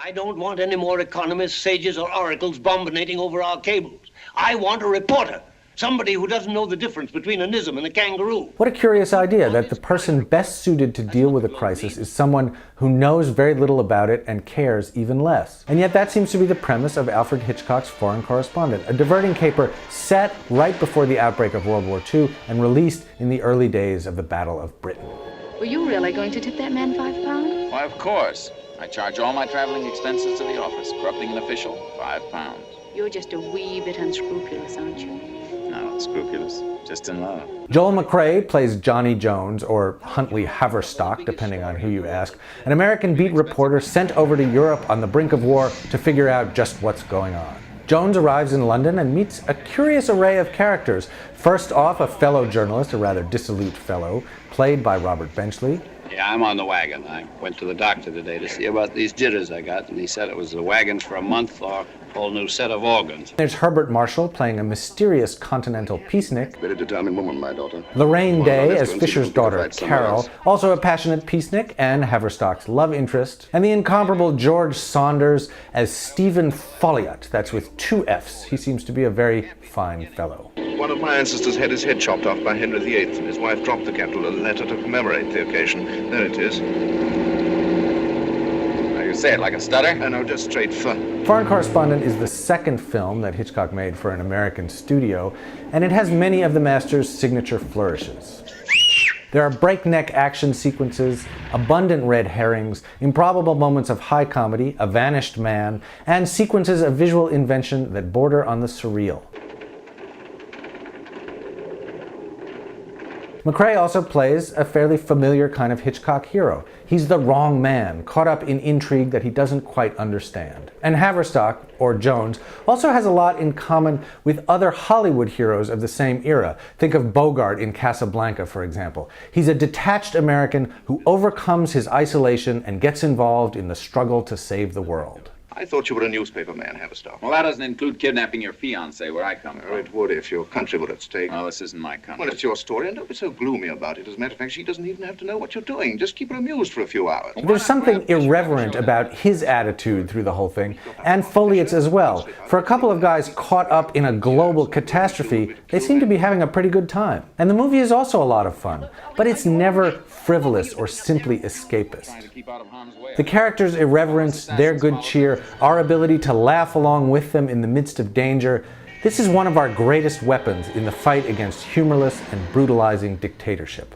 I don't want any more economists, sages, or oracles bombinating over our cables. I want a reporter. Somebody who doesn't know the difference between an ism and a kangaroo. What a curious idea that the person best suited to deal with a crisis is someone who knows very little about it and cares even less. And yet that seems to be the premise of Alfred Hitchcock's Foreign Correspondent, a diverting caper set right before the outbreak of World War II and released in the early days of the Battle of Britain. Were you really going to tip that man £5? Why, of course. I charge all my traveling expenses to the office. Corrupting an official, £5. You're just a wee bit unscrupulous, aren't you? No, scrupulous. Just in love. Joel McCrea plays Johnny Jones, or Huntley Haverstock, depending on who you ask, an American beat reporter sent over to Europe on the brink of war to figure out just what's going on. Jones arrives in London and meets a curious array of characters. First off, a fellow journalist, a rather dissolute fellow, played by Robert Benchley. Yeah, I'm on the wagon. I went to the doctor today to see about these jitters I got, and he said it was the wagons for a month or a whole new set of organs. There's Herbert Marshall playing a mysterious continental peacenik. Very determined woman, my daughter. Lorraine Day as Fisher's daughter Carol, also a passionate peacenik and Haverstock's love interest. And the incomparable George Saunders as Stephen Folliot, that's with 2 F's. He seems to be a very fine fellow. One of my ancestors had his head chopped off by Henry VIII, and his wife dropped the capital in a letter to commemorate the occasion. There it is. Now you say it like a stutter? No, just straight for. Foreign Correspondent is the second film that Hitchcock made for an American studio, and it has many of the master's signature flourishes. There are breakneck action sequences, abundant red herrings, improbable moments of high comedy, a vanished man, and sequences of visual invention that border on the surreal. McCrea also plays a fairly familiar kind of Hitchcock hero. He's the wrong man, caught up in intrigue that he doesn't quite understand. And Haverstock, or Jones, also has a lot in common with other Hollywood heroes of the same era. Think of Bogart in Casablanca, for example. He's a detached American who overcomes his isolation and gets involved in the struggle to save the world. I thought you were a newspaper man, Haverstock. Well, that doesn't include kidnapping your fiancée where I come from. It would if your country were at stake. Well, this isn't my country. Well, it's your story, and don't be so gloomy about it. As a matter of fact, she doesn't even have to know what you're doing. Just keep her amused for a few hours. There's something irreverent about his attitude through the whole thing, and Folliot's as well. For a couple of guys caught up in a global catastrophe, they seem to be having a pretty good time. And the movie is also a lot of fun, but it's never frivolous or simply escapist. The characters' irreverence, their good cheer, our ability to laugh along with them in the midst of danger, this is one of our greatest weapons in the fight against humorless and brutalizing dictatorship.